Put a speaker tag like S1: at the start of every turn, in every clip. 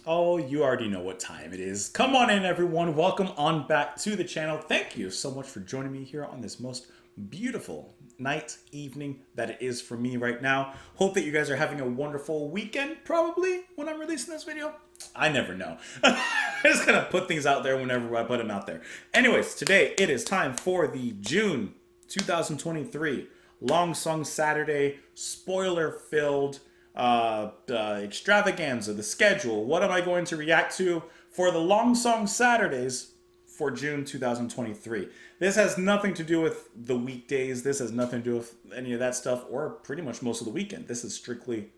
S1: Oh, you already know what time it is. Come on in, everyone. Welcome on back to the channel. Thank you so much for joining me here on this most beautiful night, evening that it is for me right now. Hope that you guys are having a wonderful weekend, probably, when I'm releasing this video. I never know. I'm just gonna put things out there whenever I put them out there. Anyways, today it is time for the June 2023 Long Song Saturday spoiler-filled extravaganza, the schedule. What am I going to react to for the Long Song Saturdays for June 2023? This has nothing to do with the weekdays. This has nothing to do with any of that stuff, or pretty much most of the weekend. This is strictly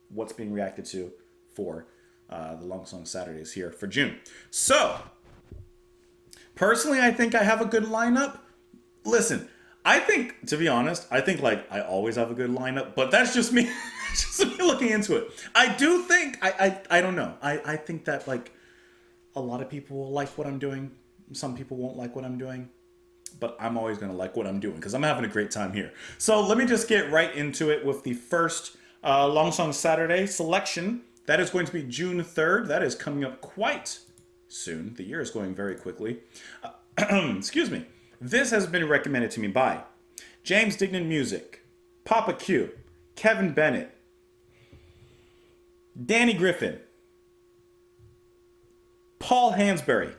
S1: what's being reacted to for the Long Song Saturdays here for June. So, personally, I think I have a good lineup. Listen, I think, to be honest, I think like I always have a good lineup, but that's just me. Just me looking into it. I do think, I don't know. I think that like a lot of people will like what I'm doing. Some people won't like what I'm doing, but I'm always going to like what I'm doing because I'm having a great time here. So let me just get right into it with the first Long Song Saturday selection. That is going to be June 3rd. That is coming up quite soon. The year is going very quickly. Excuse me. This has been recommended to me by James Dignan Music, Papa Q, Kevin Bennett, Danny Griffin, Paul Hansberry,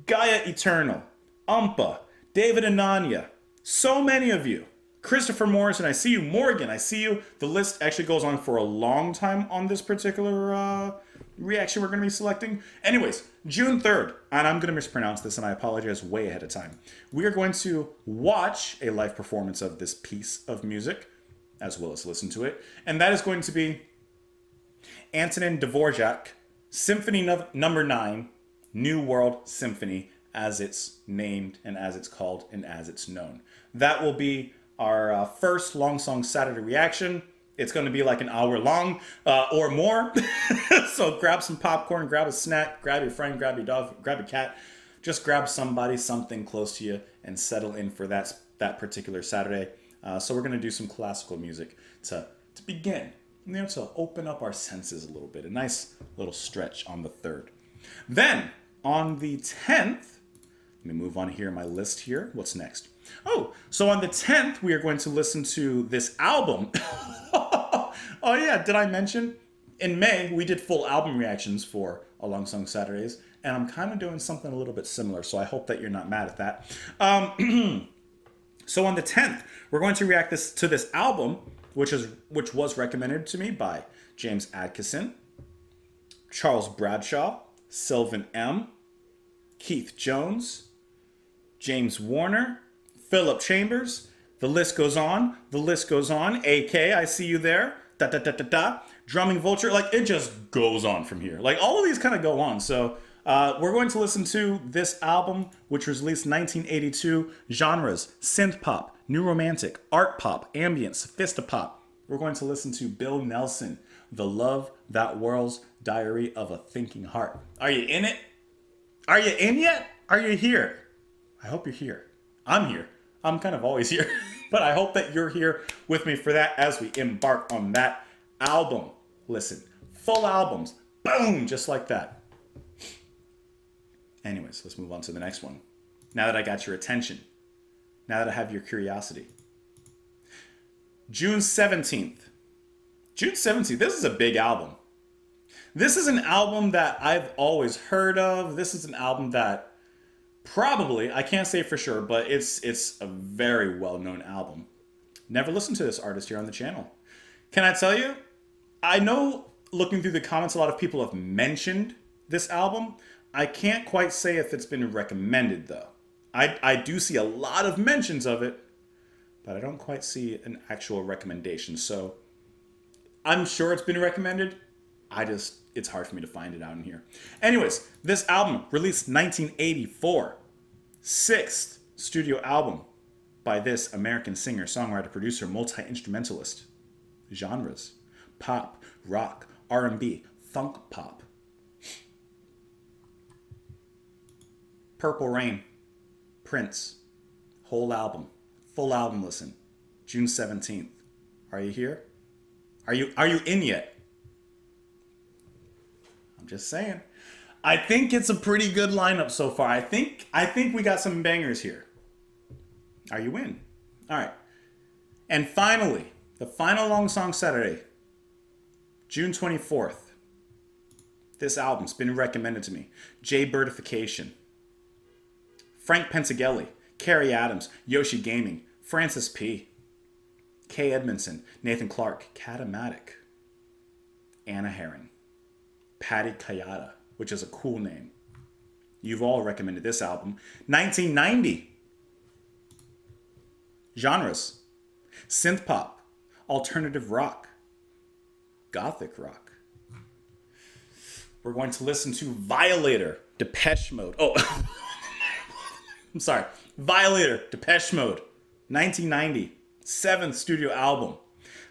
S1: Gaia Eternal, Umpa, David Ananya, so many of you. Christopher Morrison, I see you. Morgan, I see you. The list actually goes on for a long time on this particular reaction we're going to be selecting. Anyways, June 3rd, and I'm going to mispronounce this, and I apologize way ahead of time. We are going to watch a live performance of this piece of music, as well as listen to it, and that is going to be Antonin Dvorak, Symphony Number 9, New World Symphony, as it's named and as it's called and as it's known. That will be our first Long Song Saturday reaction. It's going to be like an hour long or more. So grab some popcorn, grab a snack, grab your friend, grab your dog, grab your cat. Just grab somebody, something close to you, and settle in for that particular Saturday. So we're going to do some classical music to begin. To open up our senses a little bit. A nice little stretch on the 3rd. Then, on the 10th, let me move on here in my list here. What's next? Oh, so on the 10th, we are going to listen to this album. Oh yeah, did I mention? In May, we did full album reactions for a Long Song Saturdays, and I'm kind of doing something a little bit similar, so I hope that you're not mad at that. So on the 10th, we're going to react to this album, which was recommended to me by James Adkison, Charles Bradshaw, Sylvan M., Keith Jones, James Warner, Philip Chambers. The list goes on. The list goes on. AK, I see you there. Da da da da da. Drumming Vulture. Like, it just goes on from here. Like, all of these kind of go on. So we're going to listen to this album, which was released in 1982. Genres: synth pop, new romantic, art pop, ambient, sophistopop. We're going to listen to Bill Nelson, The Love That Whirls, Diary of a Thinking Heart. Are you in it? Are you in yet? Are you here? I hope you're here. I'm here. I'm kind of always here. But I hope that you're here with me for that as we embark on that album. Listen, full albums. Boom! Just like that. Anyways, let's move on to the next one. Now that I got your attention. Now that I have your curiosity. June 17th. June 17th. This is a big album. This is an album that I've always heard of. This is an album that probably, I can't say for sure, but it's a very well-known album. Never listened to this artist here on the channel. Can I tell you? I know looking through the comments, a lot of people have mentioned this album. I can't quite say if it's been recommended, though. I do see a lot of mentions of it, but I don't quite see an actual recommendation. So I'm sure it's been recommended. It's hard for me to find it out in here. Anyways, this album, released 1984, 6th studio album by this American singer, songwriter, producer, multi-instrumentalist. Genres: pop, rock, R&B, funk pop. Purple Rain, Prince, whole album, full album listen, June 17th. Are you here? Are you in yet? I'm just saying. I think it's a pretty good lineup so far. I think we got some bangers here. Are you in? All right. And finally, the final Long Song Saturday, June 24th. This album's been recommended to me. Jay Birdification, Frank Pentageli, Carrie Adams, Yoshi Gaming, Francis P, Kay Edmondson, Nathan Clark, Catamatic, Anna Herring, Patty Kayada, which is a cool name. You've all recommended this album. 1990. Genres: synth pop, alternative rock, gothic rock. We're going to listen to Violator, Depeche Mode. Oh, I'm sorry. Violator, Depeche Mode, 1990, seventh studio album.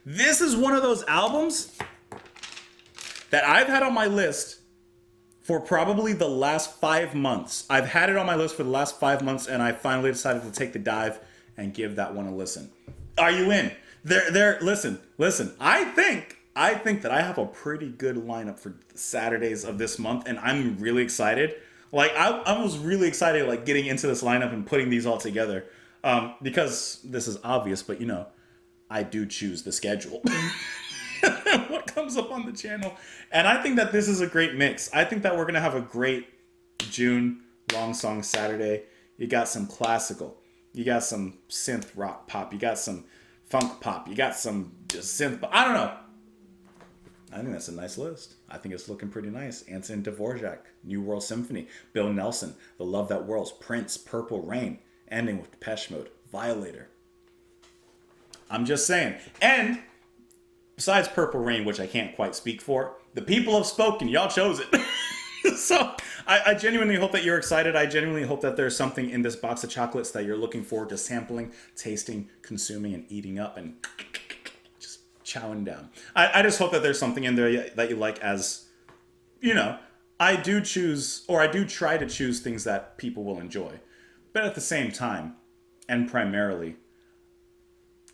S1: This is one of those albums that I've had on my list for probably the last 5 months. I've had it on my list for the last 5 months, and I finally decided to take the dive and give that one a listen. Are you in? Listen. I think that I have a pretty good lineup for Saturdays of this month, and I'm really excited. Like, I was really excited, like, getting into this lineup and putting these all together. Because this is obvious, but, you know, I do choose the schedule. What comes up on the channel. And I think that this is a great mix. I think that we're going to have a great June Long Song Saturday. You got some classical. You got some synth rock pop. You got some funk pop. You got some just synth pop. I don't know. I think that's a nice list. I think it's looking pretty nice. Anton Dvorak, New World Symphony, Bill Nelson, The Love That Whirls, Prince, Purple Rain, ending with Depeche Mode, Violator. I'm just saying. And besides Purple Rain, which I can't quite speak for, the people have spoken. Y'all chose it. So I genuinely hope that you're excited. I genuinely hope that there's something in this box of chocolates that you're looking forward to sampling, tasting, consuming, and eating up and just chowing down. I just hope that there's something in there that you like, as, you know, I do try to choose things that people will enjoy. But at the same time, and primarily,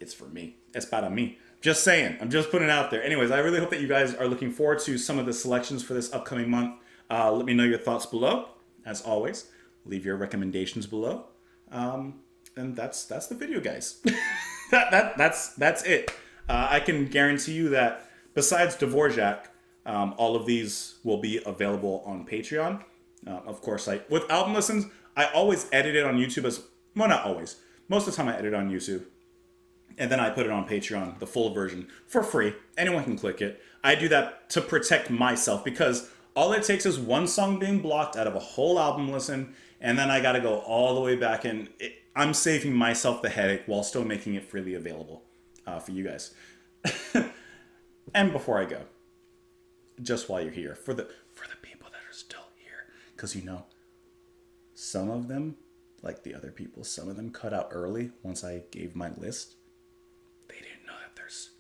S1: it's for me. It's para me. Just saying. I'm just putting it out there. Anyways, I really hope that you guys are looking forward to some of the selections for this upcoming month. Let me know your thoughts below. As always, leave your recommendations below. And that's the video, guys. That's it. I can guarantee you that besides Dvorak, all of these will be available on Patreon. Of course, with album listens, I always edit it on YouTube not always. Most of the time I edit on YouTube. And then I put it on Patreon, the full version, for free. Anyone can click it. I do that to protect myself, because all it takes is one song being blocked out of a whole album listen, and then I gotta go all the way back, and I'm saving myself the headache while still making it freely available for you guys. And before I go, just while you're here, for the people that are still here, because you know, some of them, like the other people, some of them cut out early once I gave my list. They didn't know that there's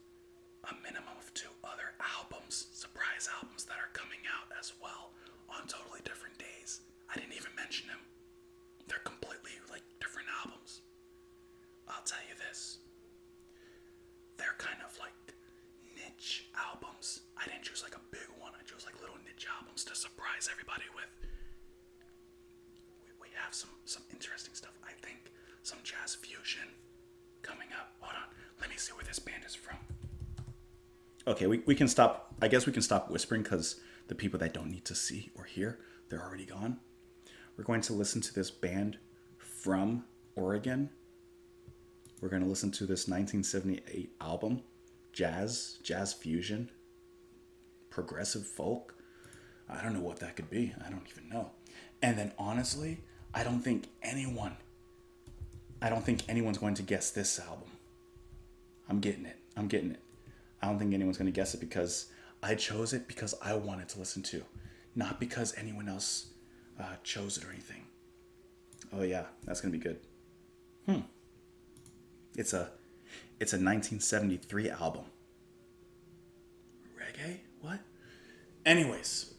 S1: a minimum of 2 other albums, surprise albums, that are coming out as well on totally different days. I didn't even mention them. They're completely like different albums. I'll tell you this. They're kind of like niche albums. I didn't choose like a big one. I chose like little niche albums to surprise everybody with. We have some interesting stuff. I think some jazz fusion coming up. Hold on. Let me see where this band is from. Okay, we can stop. I guess we can stop whispering, because the people that don't need to see or hear, they're already gone. We're going to listen to this band from Oregon. We're going to listen to this 1978 album, jazz fusion, progressive folk. I don't know what that could be. I don't even know. And then honestly, I don't think anyone's going to guess this album. I'm getting it. I don't think anyone's going to guess it, because I chose it because I wanted to listen to, not because anyone else chose it or anything. Oh yeah, that's going to be good. It's a 1973 album. Reggae? What? Anyways.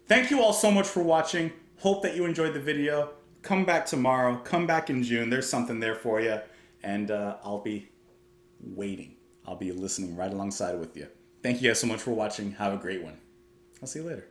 S1: Thank you all so much for watching. Hope that you enjoyed the video. Come back tomorrow. Come back in June. There's something there for you. And I'll be waiting. I'll be listening right alongside with you. Thank you guys so much for watching. Have a great one. I'll see you later.